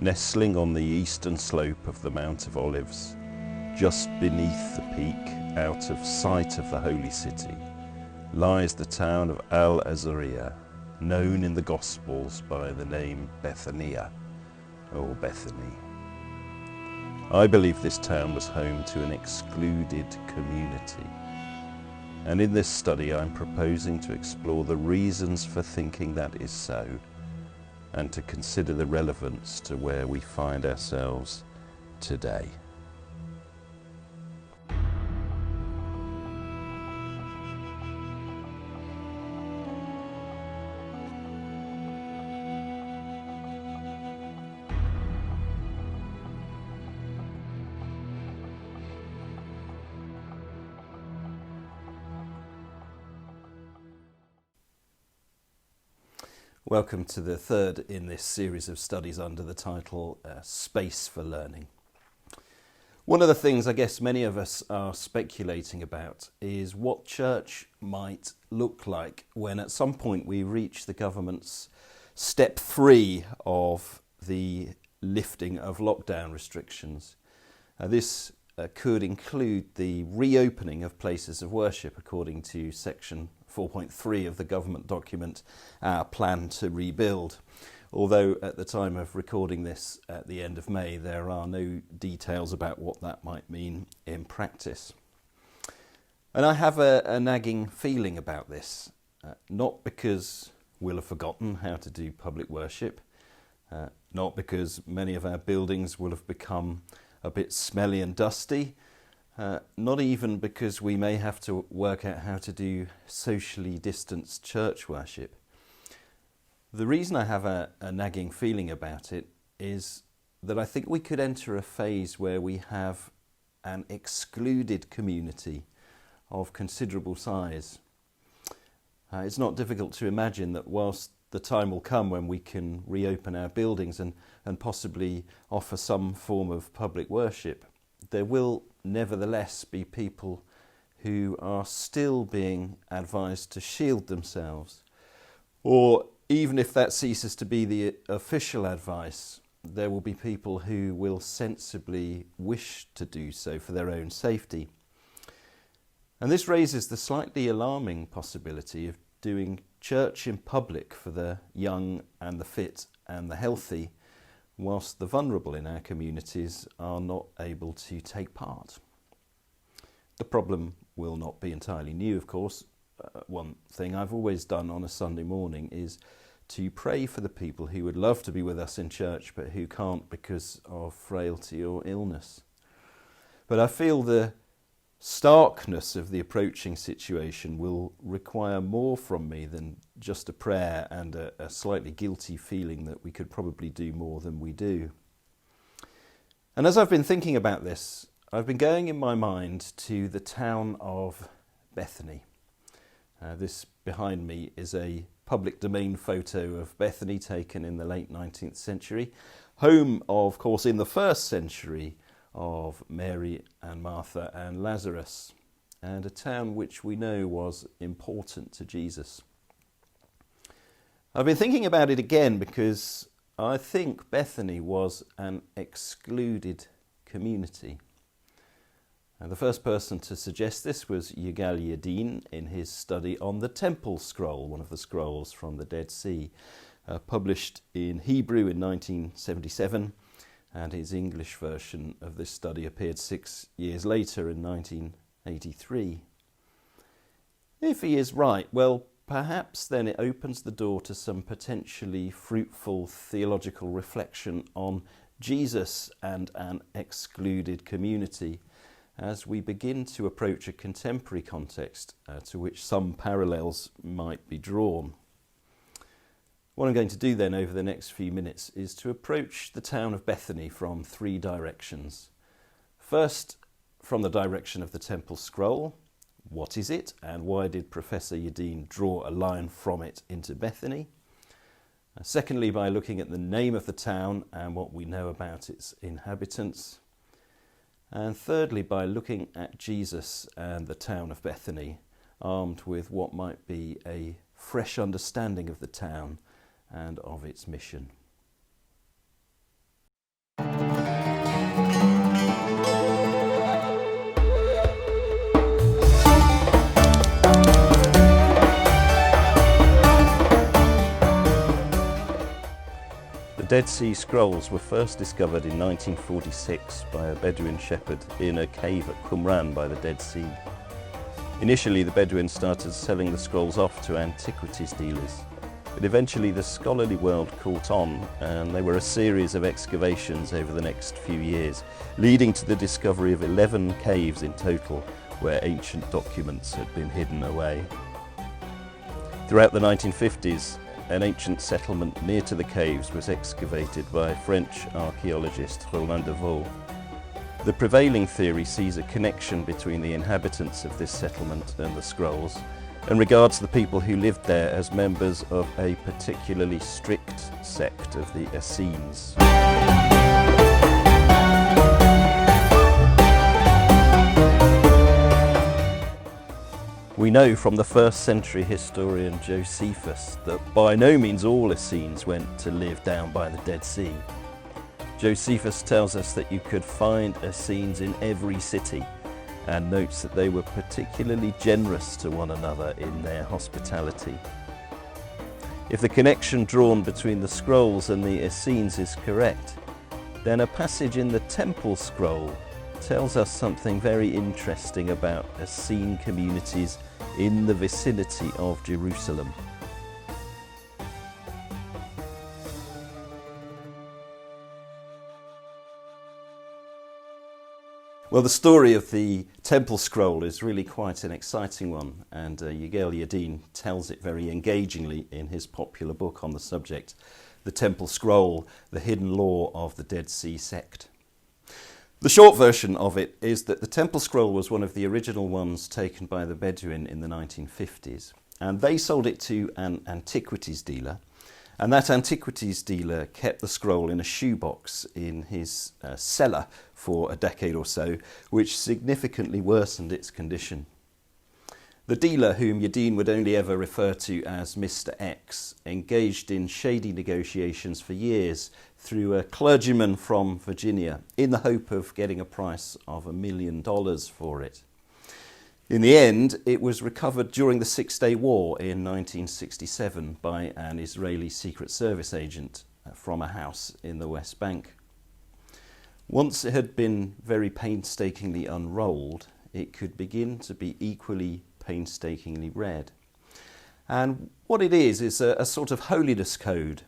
Nestling on the eastern slope of the Mount of Olives, just beneath the peak, out of sight of the holy city, lies the town of Al-Azariah, known in the Gospels by the name Bethany, or Bethany. I believe this town was home to an excluded community. And in this study I'm proposing to explore the reasons for thinking that is so, and to consider the relevance to where we find ourselves today. Welcome to the third in this series of studies under the title Space for Learning. One of the things I guess many of us are speculating about is what church might look like when at some point we reach the government's step 3 of the lifting of lockdown restrictions. This could include the reopening of places of worship according to section 4.3 of the government document, Our Plan to Rebuild. Although at the time of recording this at the end of May, there are no details about what that might mean in practice. And I have a nagging feeling about this, not because we'll have forgotten how to do public worship, not because many of our buildings will have become a bit smelly and dusty, not even because we may have to work out how to do socially distanced church worship. The reason I have a nagging feeling about it is that I think we could enter a phase where we have an excluded community of considerable size. It's not difficult to imagine that whilst the time will come when we can reopen our buildings and possibly offer some form of public worship, there will nevertheless be people who are still being advised to shield themselves. Or even if that ceases to be the official advice, there will be people who will sensibly wish to do so for their own safety. And this raises the slightly alarming possibility of doing church in public for the young and the fit and the healthy, whilst the vulnerable in our communities are not able to take part. The problem will not be entirely new, of course. One thing I've always done on a Sunday morning is to pray for the people who would love to be with us in church but who can't because of frailty or illness. But I feel the starkness of the approaching situation will require more from me than just a prayer and a slightly guilty feeling that we could probably do more than we do. And as I've been thinking about this, I've been going in my mind to the town of Bethany. This behind me is a public domain photo of Bethany taken in the late 19th century, home, of course, in the first century of Mary and Martha and Lazarus, and a town which we know was important to Jesus. I've been thinking about it again because I think Bethany was an excluded community. And the first person to suggest this was Yigal Yadin in his study on the Temple Scroll, one of the scrolls from the Dead Sea, published in Hebrew in 1977. And his English version of this study appeared 6 years later in 1983. If he is right, well, perhaps then it opens the door to some potentially fruitful theological reflection on Jesus and an excluded community as we begin to approach a contemporary context to which some parallels might be drawn. What I'm going to do then over the next few minutes is to approach the town of Bethany from 3 directions. First, from the direction of the Temple Scroll. What is it, and why did Professor Yadin draw a line from it into Bethany? Secondly, by looking at the name of the town and what we know about its inhabitants. And thirdly, by looking at Jesus and the town of Bethany, armed with what might be a fresh understanding of the town and of its mission. Dead Sea Scrolls were first discovered in 1946 by a Bedouin shepherd in a cave at Qumran by the Dead Sea. Initially, the Bedouins started selling the scrolls off to antiquities dealers, but eventually the scholarly world caught on, and there were a series of excavations over the next few years, leading to the discovery of 11 caves in total where ancient documents had been hidden away. Throughout the 1950s, an ancient settlement near to the caves was excavated by French archaeologist Roland de Vaux. The prevailing theory sees a connection between the inhabitants of this settlement and the scrolls, and regards the people who lived there as members of a particularly strict sect of the Essenes. We know from the 1st century historian Josephus that by no means all Essenes went to live down by the Dead Sea. Josephus tells us that you could find Essenes in every city, and notes that they were particularly generous to one another in their hospitality. If the connection drawn between the scrolls and the Essenes is correct, then a passage in the Temple Scroll tells us something very interesting about Essene communities in the vicinity of Jerusalem. Well, the story of the Temple Scroll is really quite an exciting one, and Yigael Yadin tells it very engagingly in his popular book on the subject, The Temple Scroll, The Hidden Law of the Dead Sea Sect. The short version of it is that the Temple Scroll was one of the original ones taken by the Bedouin in the 1950s, and they sold it to an antiquities dealer, and that antiquities dealer kept the scroll in a shoebox in his cellar for a decade or so, which significantly worsened its condition. The dealer, whom Yadin would only ever refer to as Mr. X, engaged in shady negotiations for years through a clergyman from Virginia in the hope of getting a price of $1 million for it. In the end, it was recovered during the Six-Day War in 1967 by an Israeli Secret Service agent from a house in the West Bank. Once it had been very painstakingly unrolled, it could begin to be equally painstakingly read. And what it is a sort of holiness code.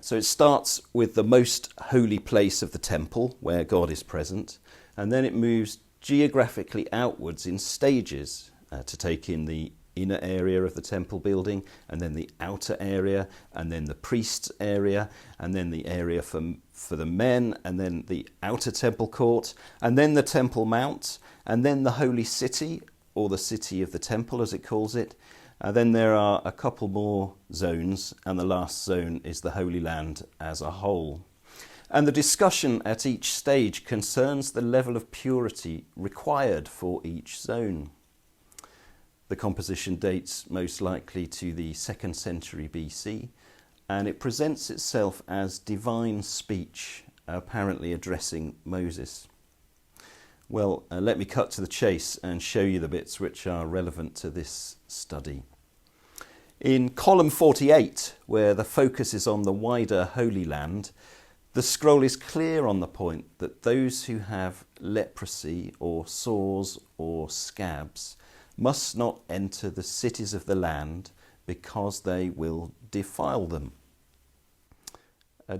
So it starts with the most holy place of the temple, where God is present, and then it moves geographically outwards in stages to take in the inner area of the temple building, and then the outer area, and then the priest's area, and then the area for the men, and then the outer temple court, and then the Temple Mount, and then the holy city, or the city of the temple as it calls it. Then there are a couple more zones, and the last zone is the Holy Land as a whole. And the discussion at each stage concerns the level of purity required for each zone. The composition dates most likely to the 2nd century BC, and it presents itself as divine speech, apparently addressing Moses. Well, let me cut to the chase and show you the bits which are relevant to this study. In column 48, where the focus is on the wider Holy Land, the scroll is clear on the point that those who have leprosy or sores or scabs must not enter the cities of the land because they will defile them.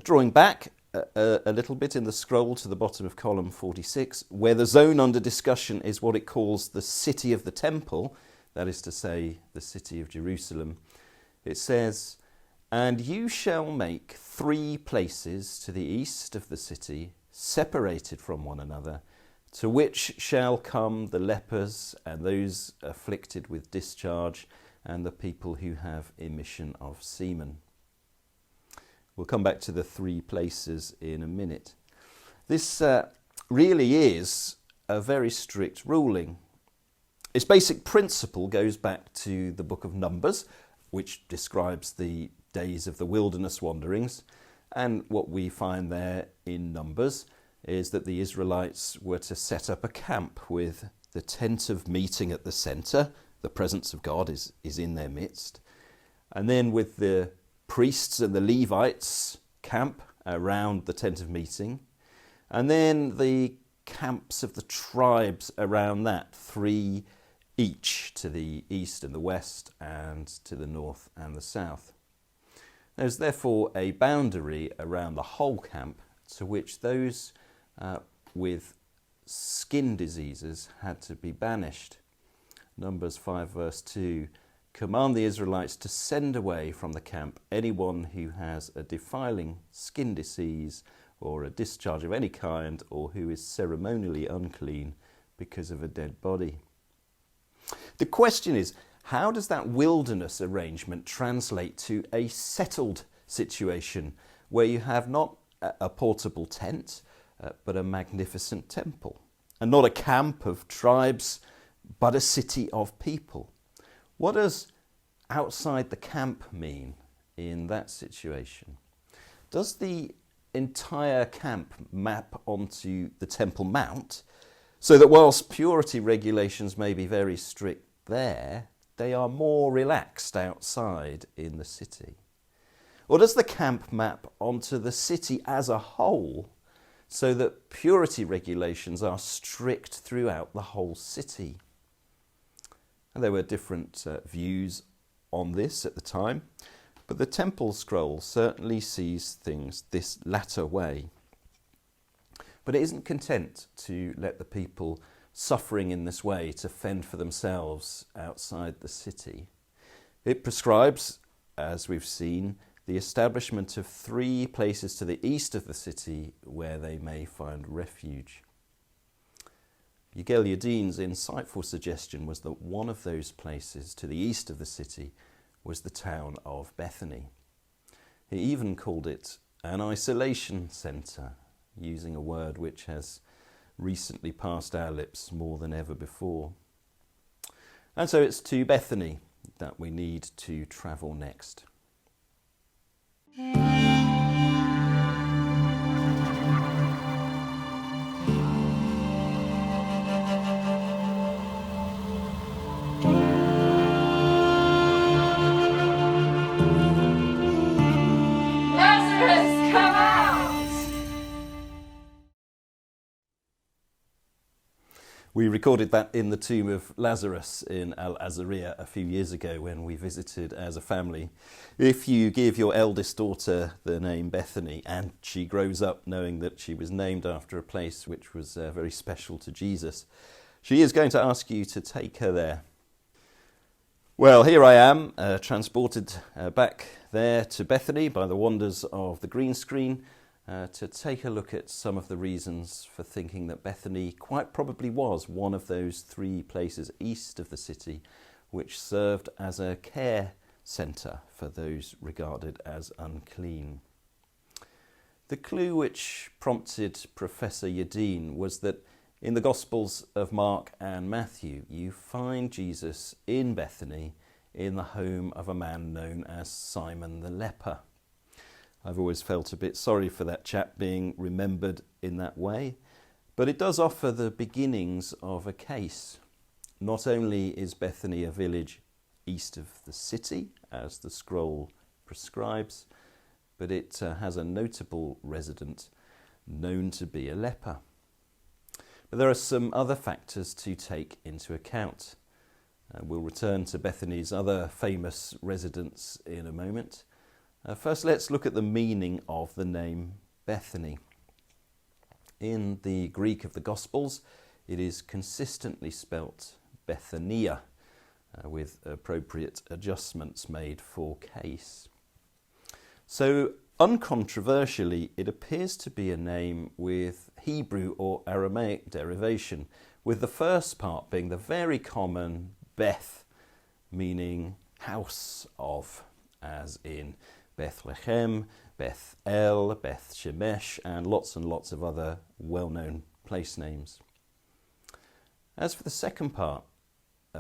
Drawing back a little bit in the scroll to the bottom of column 46, where the zone under discussion is what it calls the city of the temple, that is to say, the city of Jerusalem, it says, "And you shall make 3 places to the east of the city, separated from one another, to which shall come the lepers and those afflicted with discharge and the people who have emission of semen." We'll come back to the 3 places in a minute. This really is a very strict ruling. Its basic principle goes back to the book of Numbers, which describes the days of the wilderness wanderings. And what we find there in Numbers is that the Israelites were to set up a camp with the tent of meeting at the centre. The presence of God is in their midst. And then with the priests and the Levites camp around the tent of meeting, and then the camps of the tribes around that, 3 each, to the east and the west, and to the north and the south. There's therefore a boundary around the whole camp to which those with skin diseases had to be banished. Numbers 5 verse 2, command the Israelites to send away from the camp anyone who has a defiling skin disease or a discharge of any kind, or who is ceremonially unclean because of a dead body. The question is, how does that wilderness arrangement translate to a settled situation where you have not a portable tent, but a magnificent temple, and not a camp of tribes, but a city of people? What does outside the camp mean in that situation? Does the entire camp map onto the Temple Mount, so that whilst purity regulations may be very strict there, they are more relaxed outside in the city? Or does the camp map onto the city as a whole, so that purity regulations are strict throughout the whole city? And there were different views on this at the time, but the Temple Scroll certainly sees things this latter way. But it isn't content to let the people suffering in this way to fend for themselves outside the city. It prescribes, as we've seen, the establishment of 3 places to the east of the city where they may find refuge. Yigael Yadin's insightful suggestion was that one of those places to the east of the city was the town of Bethany. He even called it an isolation centre, using a word which has recently passed our lips more than ever before. And so it's to Bethany that we need to travel next. We recorded that in the tomb of Lazarus in Al-Azariah a few years ago when we visited as a family. If you give your eldest daughter the name Bethany and she grows up knowing that she was named after a place which was very special to Jesus, she is going to ask you to take her there. Well, here I am, transported back there to Bethany by the wonders of the green screen, to take a look at some of the reasons for thinking that Bethany quite probably was one of those 3 places east of the city which served as a care centre for those regarded as unclean. The clue which prompted Professor Yadin was that in the Gospels of Mark and Matthew you find Jesus in Bethany in the home of a man known as Simon the leper. I've always felt a bit sorry for that chap being remembered in that way, but it does offer the beginnings of a case. Not only is Bethany a village east of the city, as the scroll prescribes, but it has a notable resident known to be a leper. But there are some other factors to take into account. We'll return to Bethany's other famous residents in a moment. First, let's look at the meaning of the name Bethany. In the Greek of the Gospels, it is consistently spelt Bethania, with appropriate adjustments made for case. So, uncontroversially, it appears to be a name with Hebrew or Aramaic derivation, with the first part being the very common Beth, meaning house of, as in Bethlehem, Beth El, Beth Shemesh, and lots of other well-known place names. As for the second part,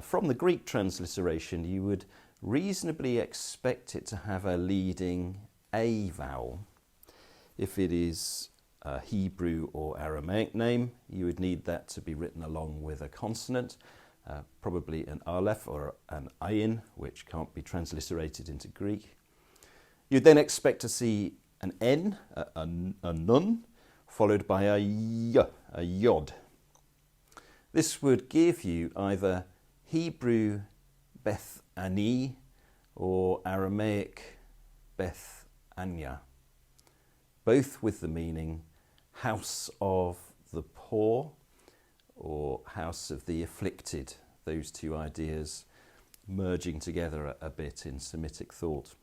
from the Greek transliteration, you would reasonably expect it to have a leading A vowel. If it is a Hebrew or Aramaic name, you would need that to be written along with a consonant, probably an aleph or an ayin, which can't be transliterated into Greek. You'd then expect to see an N, a nun, followed by a Y, a Yod. This would give you either Hebrew Bethany or Aramaic Bethania, both with the meaning house of the poor or house of the afflicted, those two ideas merging together a bit in Semitic thought.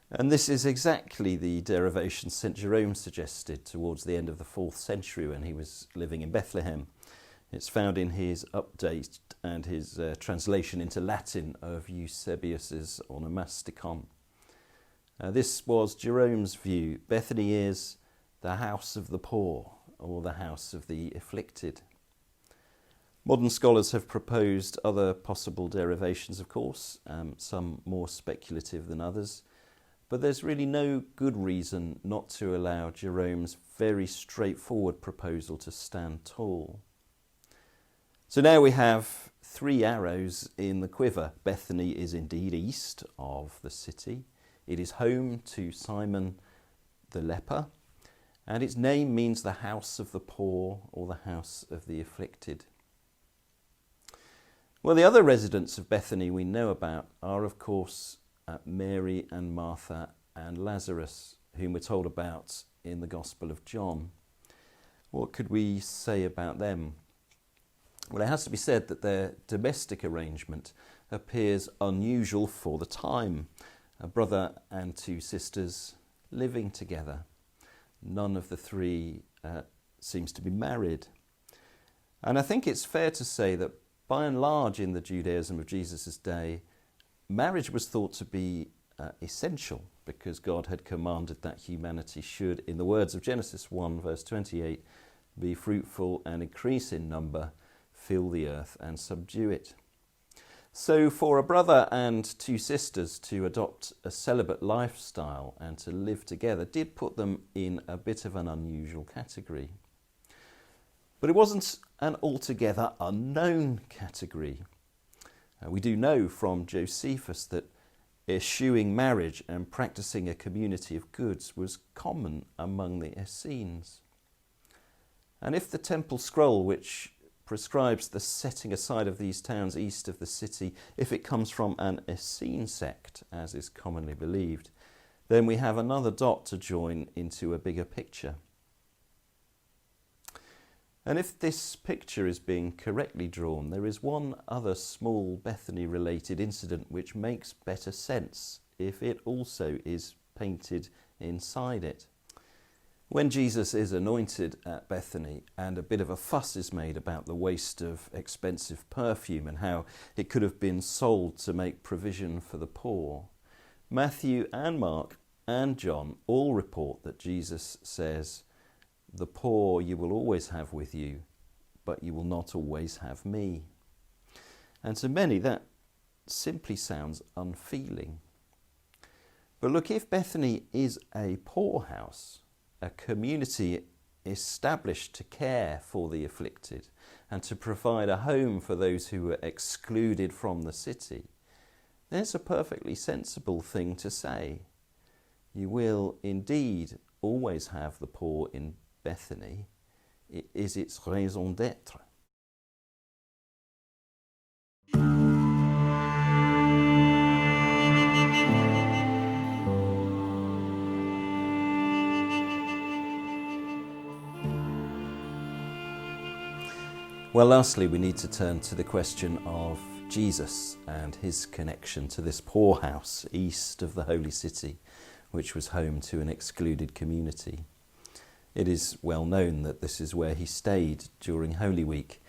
And this is exactly the derivation St. Jerome suggested towards the end of the 4th century when he was living in Bethlehem. It's found in his update and his translation into Latin of Eusebius's Onomasticon. This was Jerome's view. Bethany is the house of the poor or the house of the afflicted. Modern scholars have proposed other possible derivations, of course, some more speculative than others, but there's really no good reason not to allow Jerome's very straightforward proposal to stand tall. So now we have 3 arrows in the quiver. Bethany is indeed east of the city. It is home to Simon the leper, and its name means the house of the poor or the house of the afflicted. Well, the other residents of Bethany we know about are, of course, Mary and Martha and Lazarus, whom we're told about in the Gospel of John. What could we say about them? Well, it has to be said that their domestic arrangement appears unusual for the time. A brother and 2 sisters living together. None of the 3 seems to be married. And I think it's fair to say that by and large in the Judaism of Jesus' day, marriage was thought to be essential because God had commanded that humanity should, in the words of Genesis 1 verse 28, be fruitful and increase in number, fill the earth and subdue it. So for a brother and 2 sisters to adopt a celibate lifestyle and to live together did put them in a bit of an unusual category. But it wasn't an altogether unknown category. We do know from Josephus that eschewing marriage and practicing a community of goods was common among the Essenes. And if the temple scroll, which prescribes the setting aside of these towns east of the city, if it comes from an Essene sect, as is commonly believed, then we have another dot to join into a bigger picture. And if this picture is being correctly drawn, there is one other small Bethany-related incident which makes better sense if it also is painted inside it. When Jesus is anointed at Bethany and a bit of a fuss is made about the waste of expensive perfume and how it could have been sold to make provision for the poor, Matthew and Mark and John all report that Jesus says, "The poor you will always have with you, but you will not always have me." And to many that simply sounds unfeeling. But look, if Bethany is a poorhouse, a community established to care for the afflicted and to provide a home for those who were excluded from the city, there's a perfectly sensible thing to say. You will indeed always have the poor in Bethany. It is its raison d'être. Well, lastly, we need to turn to the question of Jesus and his connection to this poorhouse east of the Holy City, which was home to an excluded community. It is well known that this is where he stayed during Holy Week,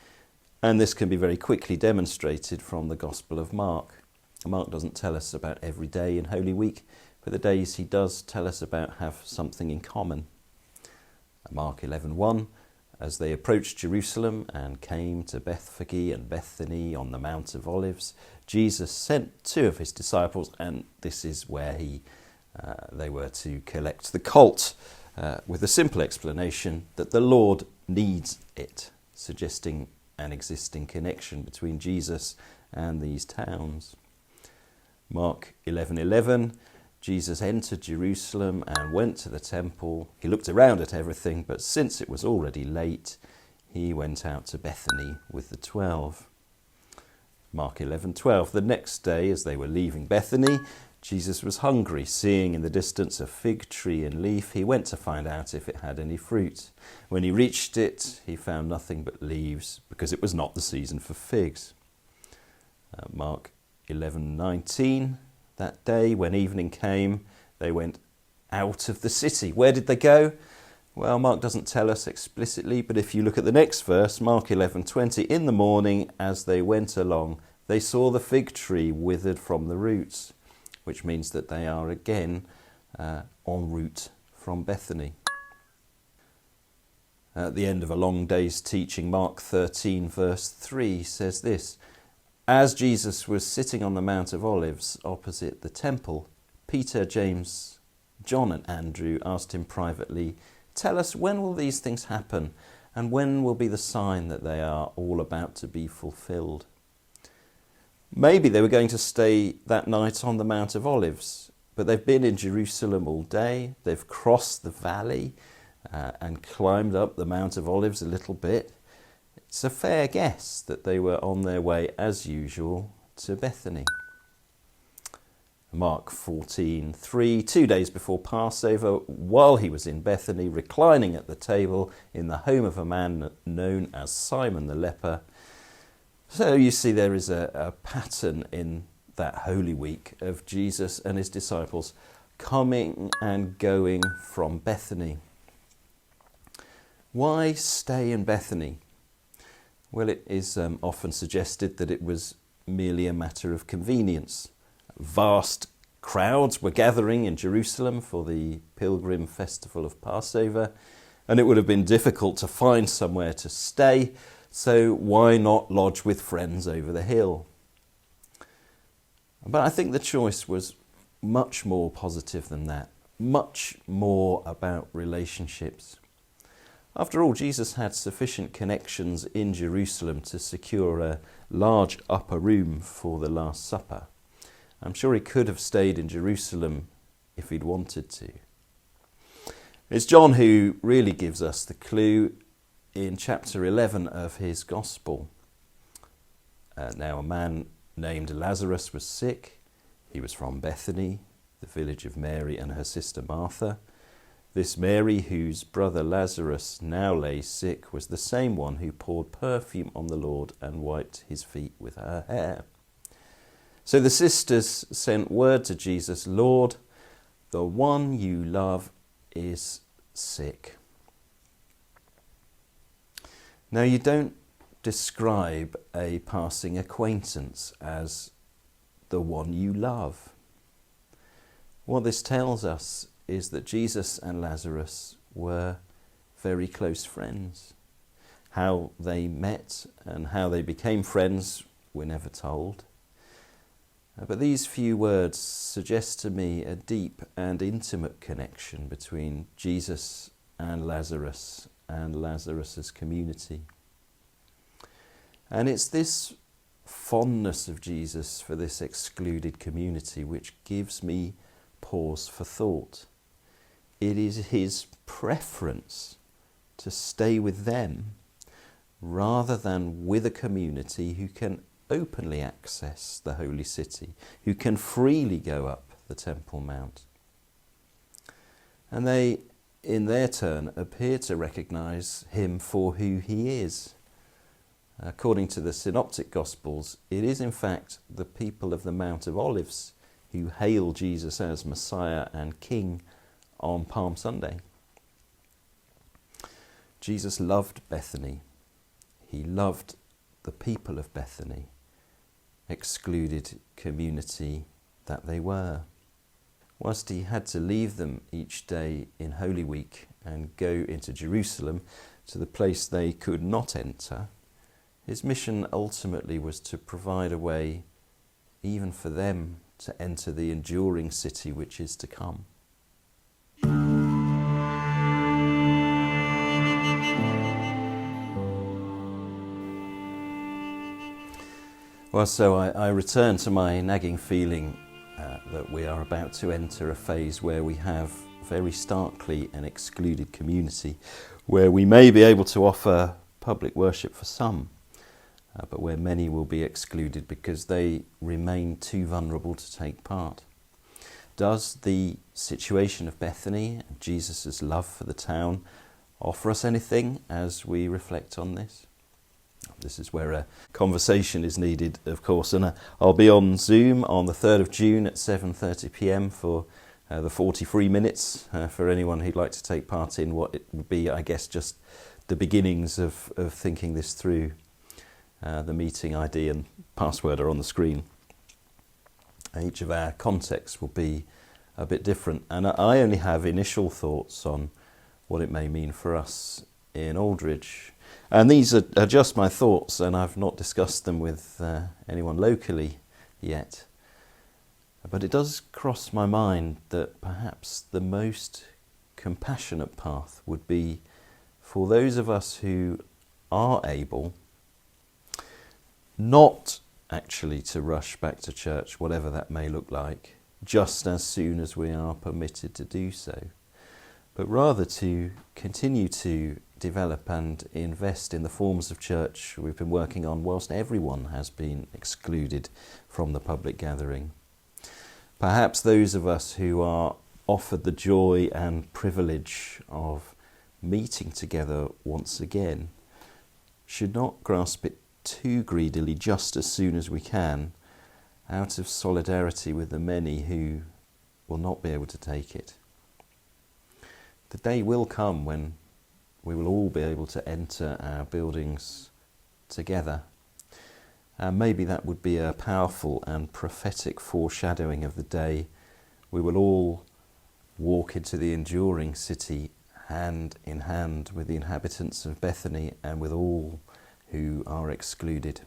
and this can be very quickly demonstrated from the Gospel of Mark. Mark doesn't tell us about every day in Holy Week, but the days he does tell us about have something in common. Mark 11:1, as they approached Jerusalem and came to Bethphage and Bethany on the Mount of Olives, Jesus sent 2 of his disciples, and this is where they were to collect the colt, with the simple explanation that the Lord needs it, suggesting an existing connection between Jesus and these towns. Mark 11:11, Jesus entered Jerusalem and went to the temple. He looked around at everything, but since it was already late, he went out to Bethany with the 12. Mark 11:12. The next day, as they were leaving Bethany, Jesus was hungry. Seeing in the distance a fig tree in leaf, he went to find out if it had any fruit. When he reached it, he found nothing but leaves, because it was not the season for figs. Mark 11:19. That day, when evening came, they went out of the city. Where did they go? Well, Mark doesn't tell us explicitly, but if you look at the next verse, Mark 11:20, in the morning, as they went along, they saw the fig tree withered from the roots, which means that they are again en route from Bethany. At the end of a long day's teaching, Mark 13, verse 3 says this: As Jesus was sitting on the Mount of Olives opposite the temple, Peter, James, John and Andrew asked him privately, "Tell us, when will these things happen, and when will be the sign that they are all about to be fulfilled?" Maybe they were going to stay that night on the Mount of Olives, but they've been in Jerusalem all day. They've crossed the valley and climbed up the Mount of Olives a little bit. It's a fair guess that they were on their way, as usual, to Bethany. Mark 14:3, 2 days before Passover, while he was in Bethany, reclining at the table in the home of a man known as Simon the leper. So you see there is a pattern in that Holy Week of Jesus and his disciples coming and going from Bethany. Why stay in Bethany? Well, it is often suggested that it was merely a matter of convenience. Vast crowds were gathering in Jerusalem for the pilgrim festival of Passover, and it would have been difficult to find somewhere to stay, so why not lodge with friends over the hill? But I think the choice was much more positive than that, much more about relationships. After all, Jesus had sufficient connections in Jerusalem to secure a large upper room for the Last Supper. I'm sure he could have stayed in Jerusalem if he'd wanted to. It's John who really gives us the clue in chapter 11 of his Gospel. Now a man named Lazarus was sick. He was from Bethany, the village of Mary and her sister Martha. This Mary, whose brother Lazarus now lay sick, was the same one who poured perfume on the Lord and wiped his feet with her hair. So the sisters sent word to Jesus, "Lord, the one you love is sick." Now, you don't describe a passing acquaintance as the one you love. What this tells us is that Jesus and Lazarus were very close friends. How they met and how they became friends, we're never told. But these few words suggest to me a deep and intimate connection between Jesus and Lazarus's community. And it's this fondness of Jesus for this excluded community which gives me pause for thought. It is his preference to stay with them rather than with a community who can openly access the holy city, who can freely go up the Temple Mount. And they, in their turn, appear to recognize him for who he is. According to the Synoptic Gospels, it is in fact the people of the Mount of Olives who hail Jesus as Messiah and King on Palm Sunday. Jesus loved Bethany. He loved the people of Bethany, excluded community that they were. Whilst he had to leave them each day in Holy Week and go into Jerusalem, to the place they could not enter, his mission ultimately was to provide a way even for them to enter the enduring city which is to come. Well, so I return to my nagging feeling that we are about to enter a phase where we have very starkly an excluded community, where we may be able to offer public worship for some, but where many will be excluded because they remain too vulnerable to take part. Does the situation of Bethany and Jesus' love for the town offer us anything as we reflect on this? This is where a conversation is needed, of course, and I'll be on Zoom on the 3rd of June at 7:30 p.m. for the 43 minutes for anyone who'd like to take part in what it would be, I guess, just the beginnings of thinking this through. The meeting ID and password are on the screen. Each of our contexts will be a bit different, and I only have initial thoughts on what it may mean for us in Aldridge. And these are just my thoughts, and I've not discussed them with anyone locally yet. But it does cross my mind that perhaps the most compassionate path would be for those of us who are able not actually to rush back to church, whatever that may look like, just as soon as we are permitted to do so, but rather to continue to develop and invest in the forms of church we've been working on whilst everyone has been excluded from the public gathering. Perhaps those of us who are offered the joy and privilege of meeting together once again should not grasp it too greedily just as soon as we can, out of solidarity with the many who will not be able to take it. The day will come when we will all be able to enter our buildings together. And maybe that would be a powerful and prophetic foreshadowing of the day we will all walk into the enduring city hand in hand with the inhabitants of Bethany and with all who are excluded.